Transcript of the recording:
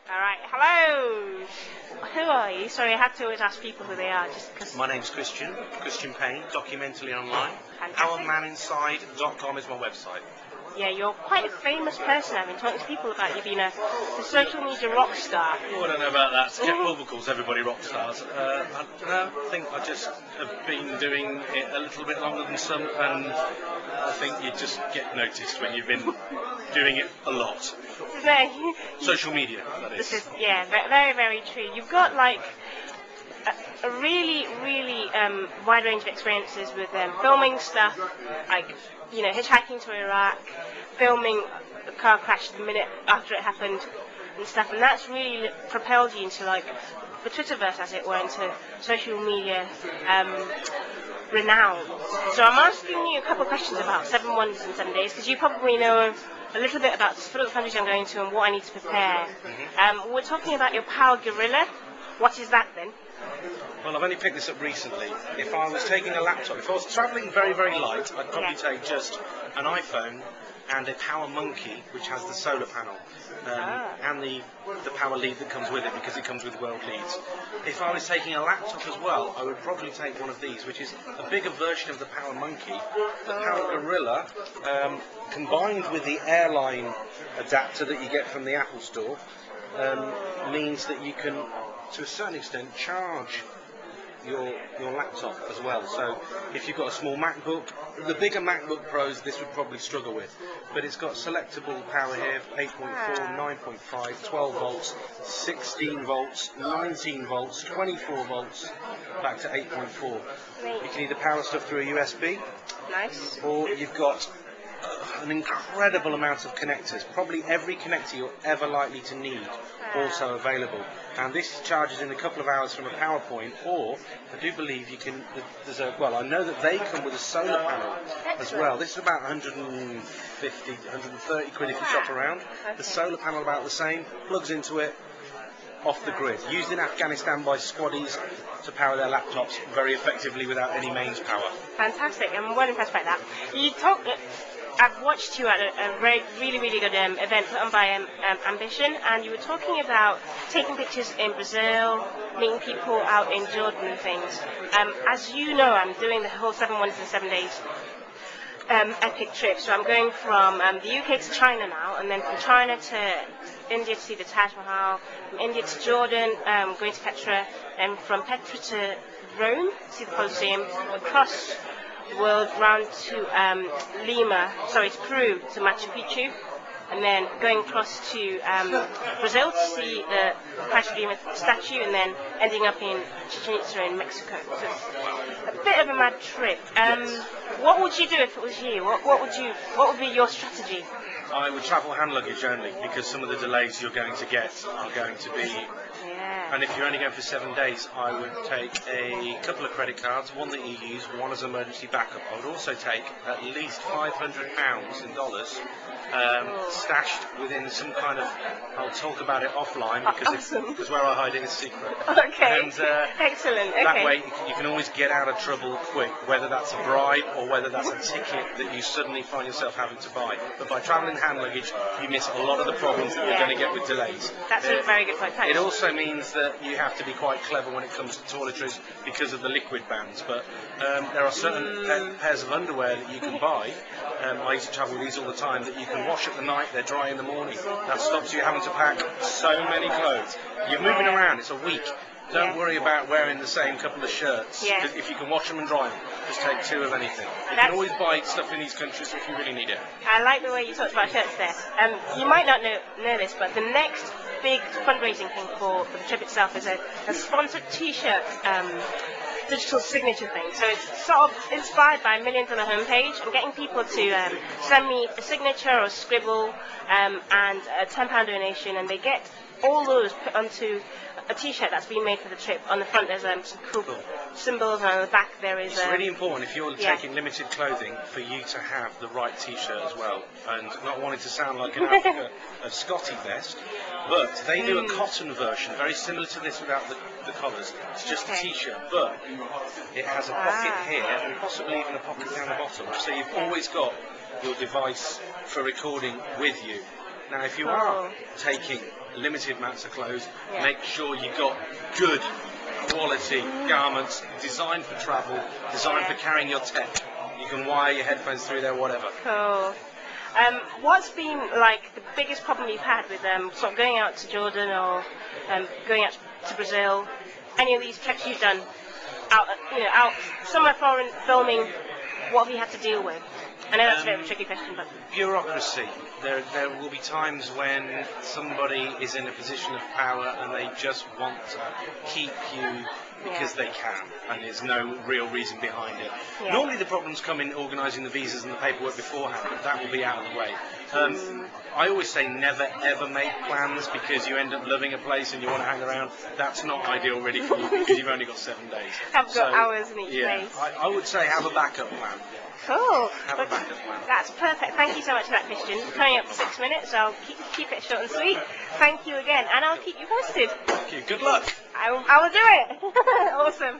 Alright, hello! Who are you? Sorry, I have to always ask people who they are, just because... My name's Christian Payne, documentally online. Fantastic. OurManInside.com is my website. Yeah, you're quite a famous person. I've been talking to people about you being a social media rock star. Oh, I don't know about that. Jeff Wilbur calls everybody rock stars. I think I just have been doing it a little bit longer than some, and I think you just get noticed when you've been doing it a lot. No. Social media, that This is. is, yeah, very, very true. You've got like a really, really wide range of experiences with filming stuff, like, you know, hitchhiking to Iraq, filming a car crash the minute after it happened and stuff, and that's really propelled you into like the Twitterverse, as it were, into social media renown. So I'm asking you a couple of questions about 7 wonders in 7 days, because you probably know a little bit about the sort of countries I'm going to and what I need to prepare. We're talking about your Power Gorilla. What is that then? Well, I've only picked this up recently. If I was taking a laptop, if I was travelling very, very light, I'd probably take just an iPhone and a Power Monkey, which has the solar panel, and the power lead that comes with it, because it comes with world leads. If I was taking a laptop as well, I would probably take one of these, which is a bigger version of the Power Monkey. The Power Gorilla, combined with the airline adapter that you get from the Apple Store, means that you can, to a certain extent, charge your laptop as well. So if you've got a small MacBook, the bigger MacBook Pros this would probably struggle with, but it's got selectable power here: 8.4, 9.5, 12 volts, 16 volts, 19 volts, 24 volts, back to 8.4. You can either power stuff through a USB, Nice. or you've got an incredible amount of connectors, probably every connector you're ever likely to need also available. And this charges in a couple of hours from a power point, or I do believe you can, I know that they come with a solar panel as well. This is about 150, 130 quid if you shop around. The solar panel about the same, plugs into it, off the grid, used in Afghanistan by squaddies to power their laptops very effectively without any mains power. Fantastic. I'm well impressed by that. I've watched you at a really, really good event put on by Ambition, and you were talking about taking pictures in Brazil, meeting people out in Jordan and things. As you know, I'm doing the whole 7 wonders in 7 days epic trip, so I'm going from the UK to China now, and then from China to India to see the Taj Mahal, from India to Jordan, going to Petra, and from Petra to Rome to see the Colosseum, across world round to Peru to Machu Picchu, and then going across to Brazil to see the Christ Redeemer statue, and then ending up in Chichen Itza in Mexico. So it's a bit of a mad trip. What would you do if it was you? What would be your strategy? I would travel hand luggage only, because some of the delays you're going to get are going to be... Yeah. And if you're only going for 7 days, I would take a couple of credit cards, one that you use, one as emergency backup. I would also take at least £500 in dollars stashed within some kind of... I'll talk about it offline, because where I hide it is secret. Okay. And, excellent. Okay. That way you can always get out of trouble quick, whether that's a bribe or whether that's a ticket that you suddenly find yourself having to buy. But by travelling hand luggage, you miss a lot of the problems that you're going to get with delays. That's a very good point. Thanks. It also means that you have to be quite clever when it comes to toiletries because of the liquid bans. But there are certain pairs of underwear that you can buy. I used to travel with these all the time, that you can wash at the night, they're dry in the morning. That stops you having to pack so many clothes. You're moving around, it's a week. Don't worry about wearing the same couple of shirts. Because if you can wash them and dry them, just take 2 of anything. You can always buy stuff in these countries if you really need it. I like the way you talked about shirts there. You might not know this, but the next big fundraising thing for the trip itself is a sponsored T-shirt digital signature thing. So it's sort of inspired by Millions on the homepage. I'm getting people to send me a signature or a scribble and a £10 donation, and they get all those put onto a T-shirt that's been made for the trip. On the front there's some cool symbols, and on the back there is... It's really important, if you're taking limited clothing, for you to have the right T-shirt as well, and not wanting to sound like an Africa of Scotty vest, but they do a cotton version, very similar to this without the collars. It's just a T-shirt, but it has a pocket here, and possibly even a pocket down the bottom, so you've always got your device for recording with you. Now, if you Cool. are taking limited amounts of clothes, Yeah. make sure you've got good quality garments designed for travel, designed for carrying your tech. You can wire your headphones through there, whatever. Cool. What's been like the biggest problem you've had with sort of going out to Jordan or going out to Brazil? Any of these trips you've done out somewhere foreign filming? What have you had to deal with? I know that's a bit of a tricky question, but Bureaucracy. There will be times when somebody is in a position of power and they just want to keep you because they can, and there's no real reason behind it. Yeah. Normally the problems come in organising the visas and the paperwork beforehand, but that will be out of the way. I always say never ever make plans because you end up loving a place and you want to hang around. That's not ideal really for you because you've only got 7 days. I've got hours in each yeah, place. I would say have a backup plan. Cool. Have a backup plan. That's perfect. Thank you so much for that, Christian. Coming up to 6 minutes, so I'll keep it short and sweet. Thank you again, and I'll keep you posted. Thank you. Good luck. I will do it. Awesome.